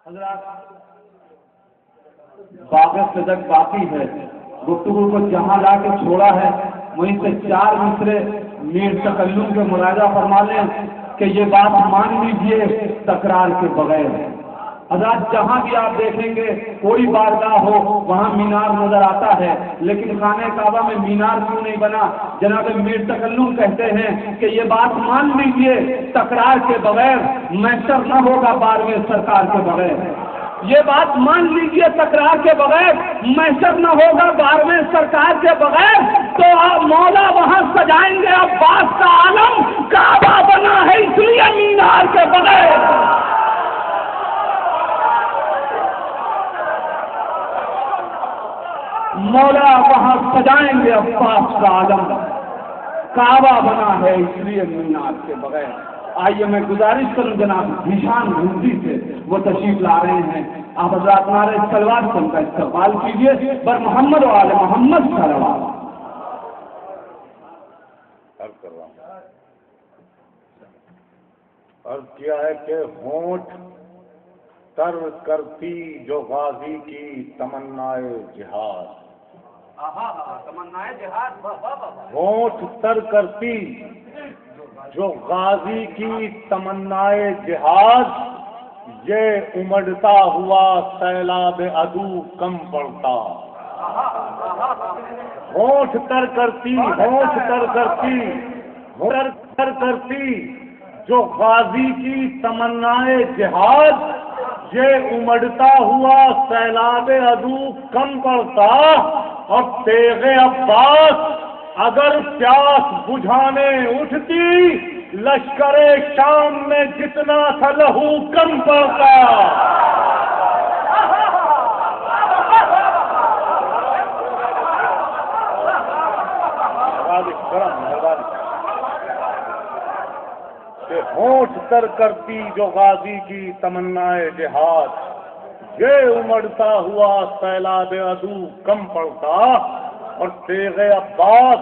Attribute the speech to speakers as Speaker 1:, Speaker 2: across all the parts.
Speaker 1: حضرات باغ صدق باقی ہے، گفتگو کو جہاں لا کے چھوڑا ہے وہیں سے چار مصرے میر تکلم کے مراجعہ فرما لیں کہ یہ بات مان لیجئے تکرار کے بغیر۔ حضرات جہاں بھی آپ دیکھیں گے کوئی بارگاہ ہو وہاں مینار نظر آتا ہے، لیکن خانہ کعبہ میں مینار کیوں نہیں بنا؟ جناب میر تکلم کہتے ہیں کہ یہ بات مان لیجئے تکرار کے بغیر محشر نہ ہوگا 12ویں سرکار کے بغیر۔ یہ بات مان لیجئے تکرار کے بغیر محشر نہ ہوگا 12ویں سرکار کے بغیر۔ تو آپ مولا وہاں سجائیں گے عباس کا عالم، کعبہ بنا ہے اس لیے مینار کے بغیر۔ مولا وہاں سجائیں گے عباس کا عالم، کعبہ بنا ہے اس لیے مینار کے بغیر۔ آئیے میں گزارش کروں جناب ذیشان گھنٹی سے، وہ تشریف لا رہے ہیں، آپ حضرات نعرہ صلوات سے ان کا استقبال کیجیے۔ بر محمد و آل محمد صلوات۔
Speaker 2: عرض کر رہا ہوں، عرض کیا ہے کہ ہونٹ تر کرتی جو غازی کی تمنائے جہاد،
Speaker 1: تمنائے جہاد،
Speaker 2: ہونٹ تر کرتی جو غازی کی تمنائے جہاد، یہ امڑتا ہوا سیلاب عدو کم پڑتا۔ ہونٹ تر کرتی، ہونٹ تر کرتی، ہونٹ تر کرتی جو غازی کی تمنائے جہاد، یہ امڑتا ہوا سیلاب عدو کم پڑتا۔ اور تیغ عباس اگر پیاس بجھانے اٹھتی، لشکر شام میں جتنا تھا لہو کم پڑتا۔ کہ ہونٹ تر کرتی جو غازی کی تمنائے جہاد، یہ امڑتا ہوا سیلاب عدو کم پڑتا۔ اور تیغ عباس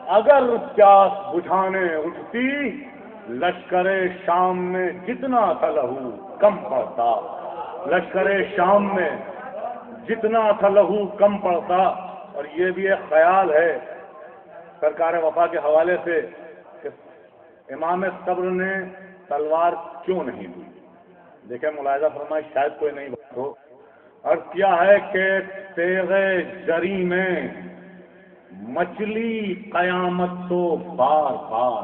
Speaker 2: اگر پیاس بجھانے اٹھتی، لشکر شام میں جتنا تھا لہو کم پڑتا۔ لشکر شام میں جتنا تھا لہو کم پڑتا۔ اور یہ بھی ایک خیال ہے سرکار وفا کے حوالے سے کہ امام صبر نے تلوار کیوں نہیں لی؟ دیکھیں ملاحظہ فرمائے، شاید کوئی نہیں بات ہو۔ عرض کیا ہے کہ تیغ جری میں مچلی قیامت تو بار بار،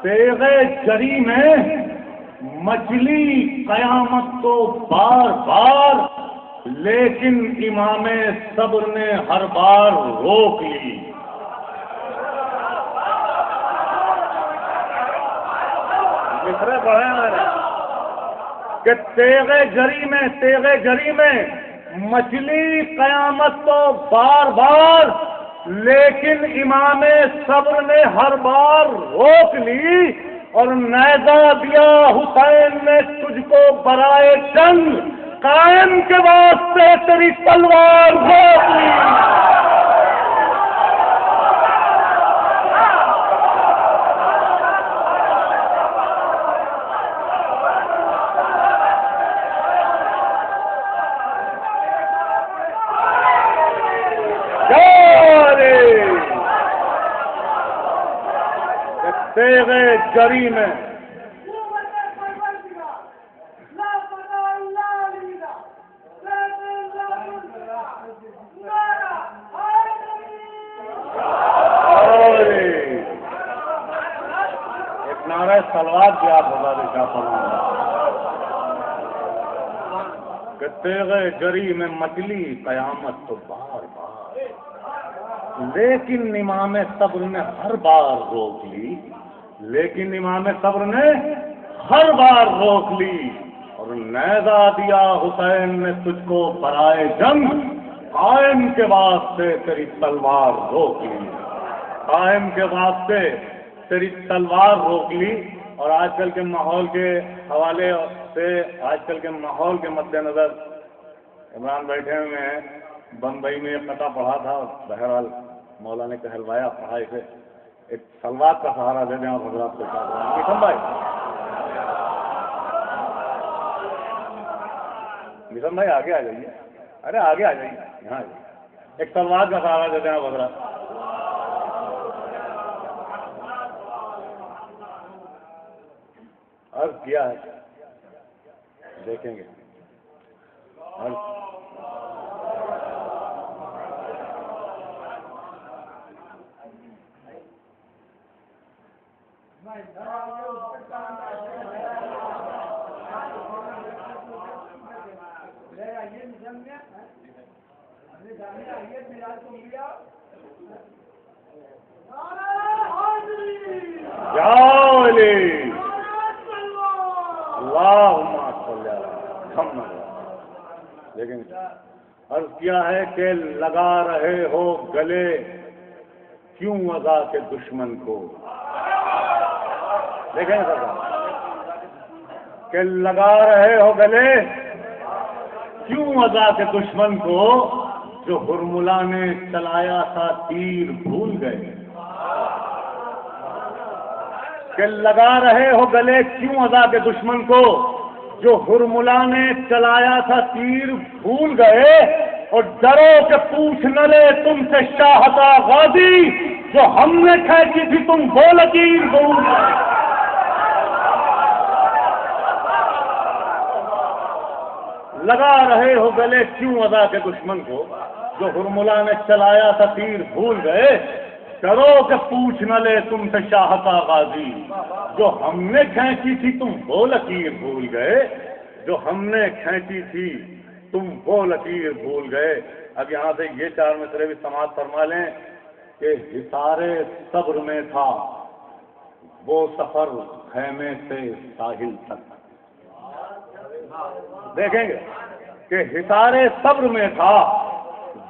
Speaker 2: تیغ جری میں مچلی قیامت تو بار بار، لیکن امام صبر نے ہر بار روک لی۔ مصرے پڑھے میرے کہ تیغ جری میں مچلی قیامت تو بار بار، لیکن امام صبر نے ہر بار روک لی۔ اور نیزہ دیا حسین نے تجھ کو برائے جنگ، قائم کے واسطے تیری تلوار روک لی۔ تیغ جری میں ایک نعرہ صلوات بھی آپ بتا دیں کیا فرمایا کہ تیغ جری میں مچلی قیامت تو بار بار، لیکن امام صبر نے ہر بار روک لی۔ لیکن امام صبر نے ہر بار روک لی۔ اور نیزہ دیا حسین نے تجھ کو برائے جنگ، قائم کے واسطے تیری تلوار روک لی۔ قائم کے واسطے تیری تلوار روک لی۔ اور آج کل کے ماحول کے حوالے سے، آج کل کے ماحول کے مد نظر عمران بیٹھے ہوئے ہیں، بمبئی میں ایک قطعہ پڑھا تھا، بہرحال مولا نے کہلوایا پڑھائی سے، ایک سلوات کا سہارا دے دیں آپ حضرات کو۔ میٹھم بھائی بیگم بھائی آگے آ جائیے، ارے آگے آ جائیے، یہاں آ جائیے، ایک تلوار کا سہارا دیتے ہیں آپ حضرات۔ عرض کیا ہے، دیکھیں گے لیکن عرض کیا ہے کہ لگا رہے ہو گلے کیوں اذا کے دشمن کو، دیکھیں سر کہ لگا رہے ہو گلے کیوں اذا کے دشمن کو، جو ہرملا نے چلایا تھا تیر بھول گئے، کہ لگا رہے ہو گلے کیوں اذا کے دشمن کو، جو ہرملا نے چلایا تھا تیر بھول گئے، اور ڈرو کہ پوچھ نہ لے تم سے شاہتا غازی، جو ہم نے کھینچی تھی تم وہ لکیر بھول گئے۔ لگا رہے ہو گلے کیوں اذا کے دشمن کو، جو ہرملا نے چلایا تھا تیر بھول گئے، ڈرو کہ پوچھ نہ لے تم سے شاہتا غازی، جو ہم نے کھینچی تھی تم وہ لکیر بھول گئے، جو ہم نے کھینچی تھی تم وہ لکیر بھول گئے۔ اب یہاں سے یہ چار مصرے بھی سماعت فرما لیں کہ حصار صبر میں تھا وہ سفر خیمے سے ساحل تک، دیکھیں گے کہ حصار صبر میں تھا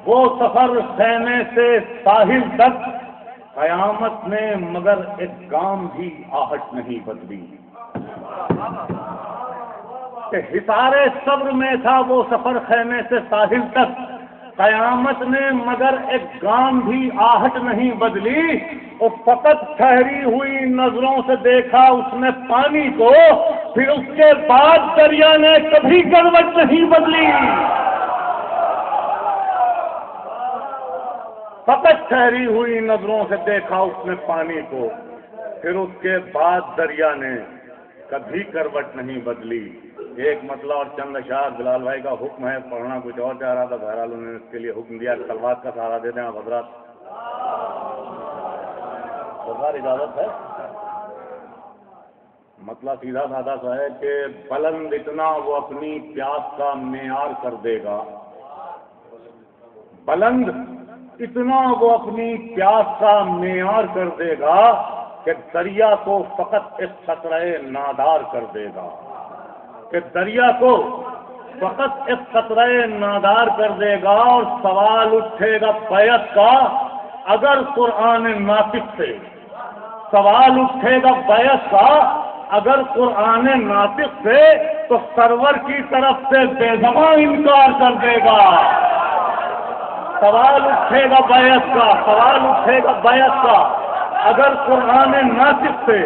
Speaker 2: وہ سفر خیمے سے ساحل تک، قیامت نے مگر ایک گام بھی آہٹ نہیں بدلی، کہ حصار صبر میں تھا وہ سفر خیمے سے ساحل تک، قیامت نے مگر ایک گام بھی آہٹ نہیں بدلی، اور فقط ٹھہری ہوئی نظروں سے دیکھا اس نے پانی کو، پھر اس کے بعد دریا نے کبھی کروٹ نہیں بدلی، فقط ٹھہری ہوئی نظروں سے دیکھا اس نے پانی کو، پھر اس کے بعد دریا نے کبھی کروٹ نہیں بدلی۔ ایک مسئلہ اور چند اشعار بلال بھائی کا حکم ہے، پڑھنا کچھ اور چاہ رہا تھا، بہرحال انہوں نے اس کے لیے حکم دیا، تلوار کا سہارا دے دیں آپ حضرات۔ سرکار اجازت ہے؟ مسئلہ سیدھا سادہ سا ہے کہ بلند اتنا وہ اپنی پیاس کا معیار کر دے گا، بلند اتنا وہ اپنی پیاس کا معیار کر دے گا کہ دریا کو فقط ایک قطرہ نادار کر دے گا، کہ دریا کو فقط ایک قطرہ نادار کر دے گا، اور سوال اٹھے گا بیعت کا اگر قرآن ناطق سے، سوال اٹھے گا بیعت کا اگر قرآن ناطق سے، تو سرور کی طرف سے بے زبان انکار کر دے گا۔ سوال اٹھے گا بیعت کا، سوال اٹھے گا بیعت کا اگر قرآن ناطق سے،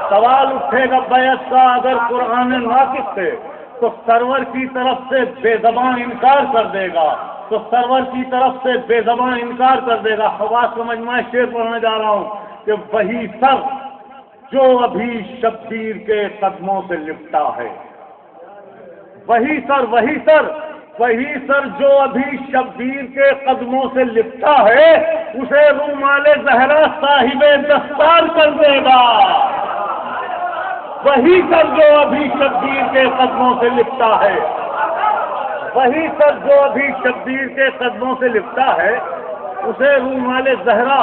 Speaker 2: سوال اٹھے گا بیعت کا اگر قرآن ناطق سے، تو سرور کی طرف سے بے زبان انکار کر دے گا، تو سرور کی طرف سے بے زبان انکار کر دے گا۔ حواس کا مجموعہ شعر پڑھنے جا رہا ہوں کہ وہی سر جو ابھی شبیر کے قدموں سے لپٹا ہے، وہی سر جو ابھی شبیر کے قدموں سے لپٹا ہے، اسے رومال زہرا صاحب دستار کر دے گا۔ وہی سر جو ابھی شبیر کے قدموں سے لپٹا ہے، وہی سر جو ابھی شبیر کے قدموں سے لپٹا ہے، اسے رومال زہرا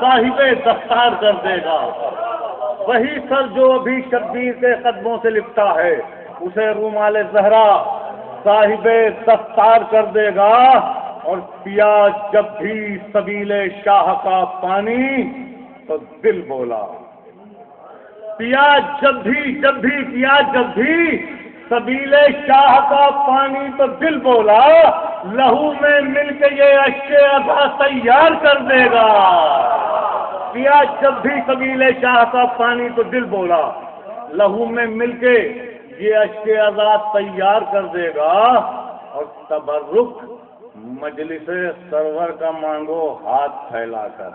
Speaker 2: صاحب دستار کر دے گا۔ وہی سر جو ابھی شبیر کے قدموں سے لپٹا ہے، اسے رومال زہرا صاحب دستار کر دے گا۔ اور پیا جب بھی سبیل شاہ کا پانی تو دل بولا، پیا جب بھی سبیل شاہ کا پانی تو دل بولا، لہو میں مل کے یہ اشے ادا تیار کر دے گا۔ پیا جب بھی سبیل شاہ کا پانی تو دل بولا، لہو میں مل کے یہ اشک آزاد تیار کر دے گا، اور تبرک مجلس سرور کا مانگو ہاتھ پھیلا کر۔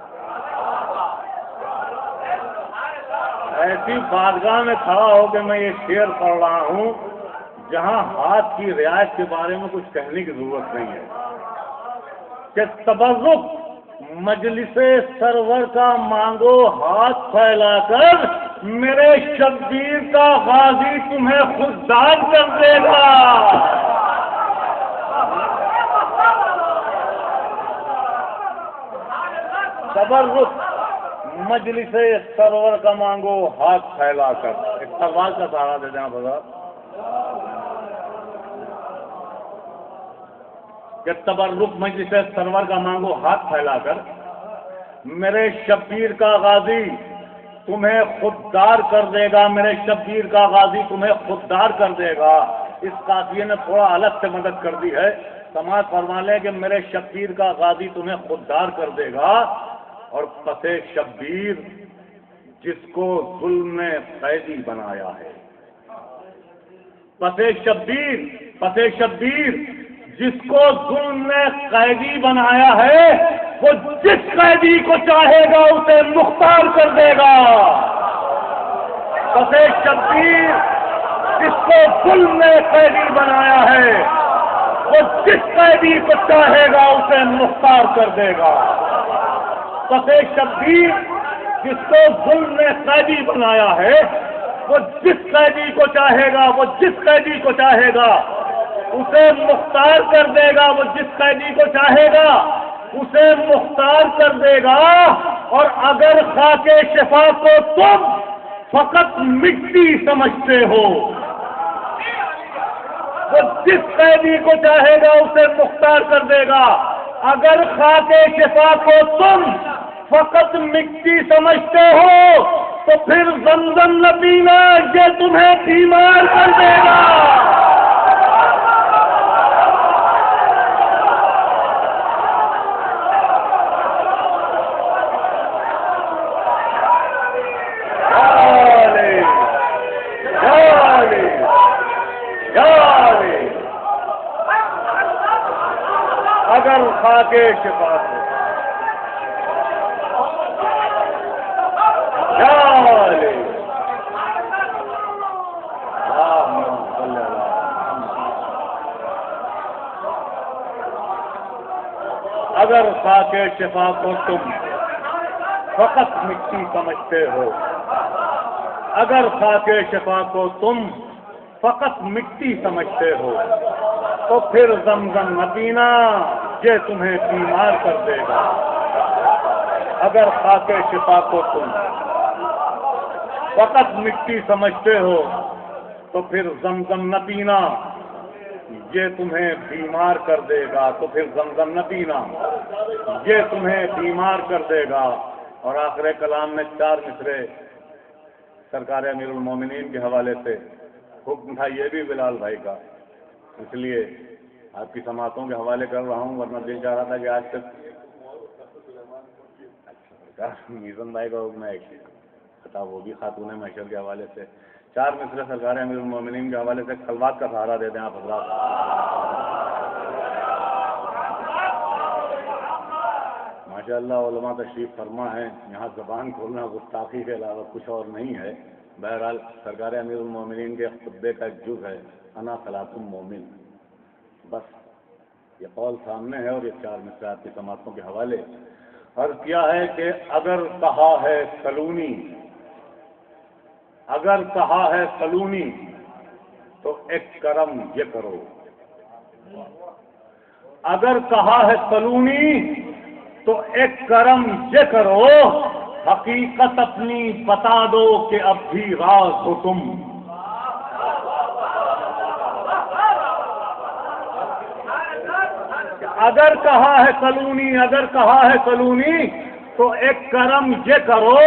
Speaker 2: ایسی بارگاہ میں کھڑا ہو کے میں یہ شعر پڑھ رہا ہوں جہاں ہاتھ کی رعایت کے بارے میں کچھ کہنے کی ضرورت نہیں ہے، کہ تبرک مجلس سرور کا مانگو ہاتھ پھیلا کر، میرے شبیر کا غازی تمہیں خوددار کر دے گا۔ تبرک مجلس سرور کا مانگو ہاتھ پھیلا کر۔ ایک تلوار کا سہارا دے دیں آپ حضرات، کہ تبرک مجلس سرور کا مانگو ہاتھ پھیلا کر، میرے شبیر کا غازی تمہیں خوددار کر دے گا، میرے شبیر کا غازی تمہیں خوددار کر دے گا۔ اس قافیے نے تھوڑا الگ سے مدد کر دی ہے، سماعت فرما لیں کہ میرے شبیر کا غازی تمہیں خوددار کر دے گا، اور پس شبیر جس کو ظلم نے قیدی بنایا ہے، پس شبیر جس کو ظلم نے قیدی بنایا ہے، وہ جس قیدی کو چاہے گا اسے مختار کر دے گا۔ پس شبیر جس کو ظلم نے قیدی بنایا ہے، وہ جس قیدی کو چاہے گا اسے مختار کر دے گا۔ پس شبیر جس کو ظلم نے قیدی بنایا ہے، وہ جس قیدی کو چاہے گا، وہ جس قیدی کو چاہے گا اسے مختار کر دے گا، وہ جس قیدی کو چاہے گا اسے مختار کر دے گا۔ اور اگر خاک شفا کو تم فقط مٹی سمجھتے ہو، وہ جس قیدی کو چاہے گا اسے مختار کر دے گا۔ اگر خاک شفا کو تم فقط مٹی سمجھتے ہو تو پھر زمزم نہ پینا، یہ تمہیں بیمار کر دے گا۔ اگر خاک شفا کو اگر خاک شفا کو تم فقط مٹی سمجھتے ہو، اگر خاک شفا کو تم فقط مٹی سمجھتے ہو تو پھر زمزم نہ پینا، یہ تمہیں بیمار کر دے گا۔ اگر خاک شفا کو تم فقط مٹی سمجھتے ہو تو پھر زمزم نہ پینا، یہ تمہیں بیمار کر دے گا۔ تو پھر زمزم نہ پینا، یہ تمہیں بیمار کر دے گا۔ اور آخر کلام میں 4 مصرے سرکار امیر المومنین کے حوالے سے حکم تھا، یہ بھی بلال بھائی کا، اس لیے آپ کی سماعتوں کے حوالے کر رہا ہوں، ورنہ دل چاہ رہا تھا کہ آج تک میزن بھائی کا حکم ہے تھا، وہ بھی خاتون محشر کے حوالے سے 4 مصرے سرکار امیر المومنین کے حوالے سے خلوات کا سہارا دیتے ہیں آپ حضرات۔ ماشاءاللہ علماء تشریف فرما ہے، یہاں زبان کھولنا گستاخی کے علاوہ کچھ اور نہیں ہے۔ بہرحال سرکار امیر المومنین کے خطبے کا ایک جز ہے، انا صلاۃ المومن، بس یہ قول سامنے ہے، اور یہ 4 مصرے آپ کی سماعتوں کے حوالے عرض کیا ہے کہ اگر کہا ہے سلونی، اگر کہا ہے سلونی تو ایک کرم یہ کرو، اگر کہا ہے سلونی تو ایک کرم یہ کرو، حقیقت اپنی بتا دو کہ اب بھی راز ہو تم۔ اگر کہا ہے سلونی، اگر کہا ہے سلونی تو ایک کرم یہ کرو،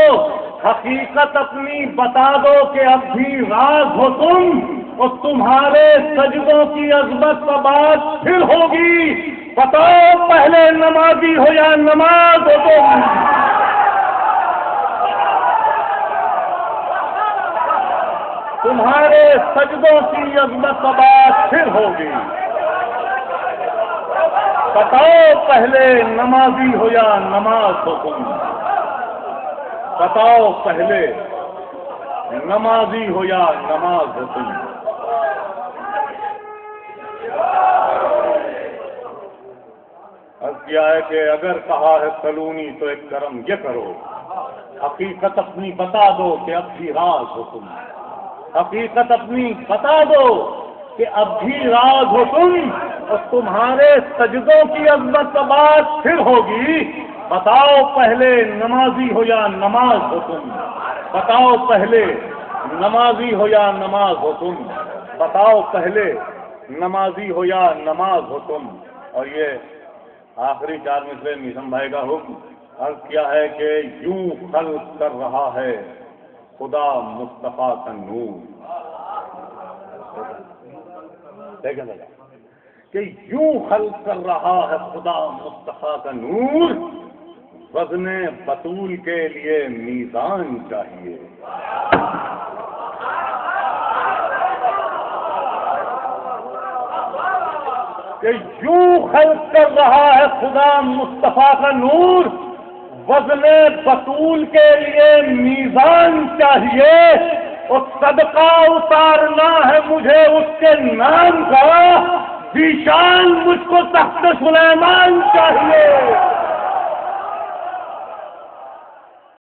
Speaker 2: حقیقت اپنی بتا دو کہ اب بھی راز ہو تم، اور تمہارے سجدوں کی عظمت کا بات پھر ہوگی، بتاؤ پہلے نمازی ہو یا نماز ہو تم۔ تمہارے سجدوں کی عظمت بات پھر ہوگی. بتاؤ پہلے نمازی ہو یا نماز ہو تم. بتاؤ پہلے نمازی ہو یا نماز ہو تم. عرض کیا ہے کہ اگر کہا ہے سلونی تو ایک کرم یہ کرو، حقیقت اپنی بتا دو کہ اب بھی راز ہو تم. حقیقت اپنی بتا دو کہ اب بھی راز ہو تم، اور تمہارے سجدوں کی عظمت بات پھر ہوگی. بتاؤ پہلے نمازی ہو یا نماز ہو تم. بتاؤ پہلے نمازی ہو یا نماز ہو تم. بتاؤ پہلے نمازی ہو یا نماز ہو تم. اور یہ آخری 4 مصرے میثم بھائی کا حکم. عرض کیا ہے کہ یوں خلق کر رہا ہے خدا مصطفیٰ کا نور. دیکھیں لگا کہ یوں خلق کر رہا ہے خدا مصطفیٰ کا نور. وزن بطول کے لیے میزان چاہیے. کہ یوں خلق کر رہا ہے خدا مصطفیٰ کا نور. وزن بطول کے لیے میزان چاہیے، اور صدقہ اتارنا ہے مجھے اس کے نام کا. ذیشان مجھ کو تخت سلیمان چاہیے.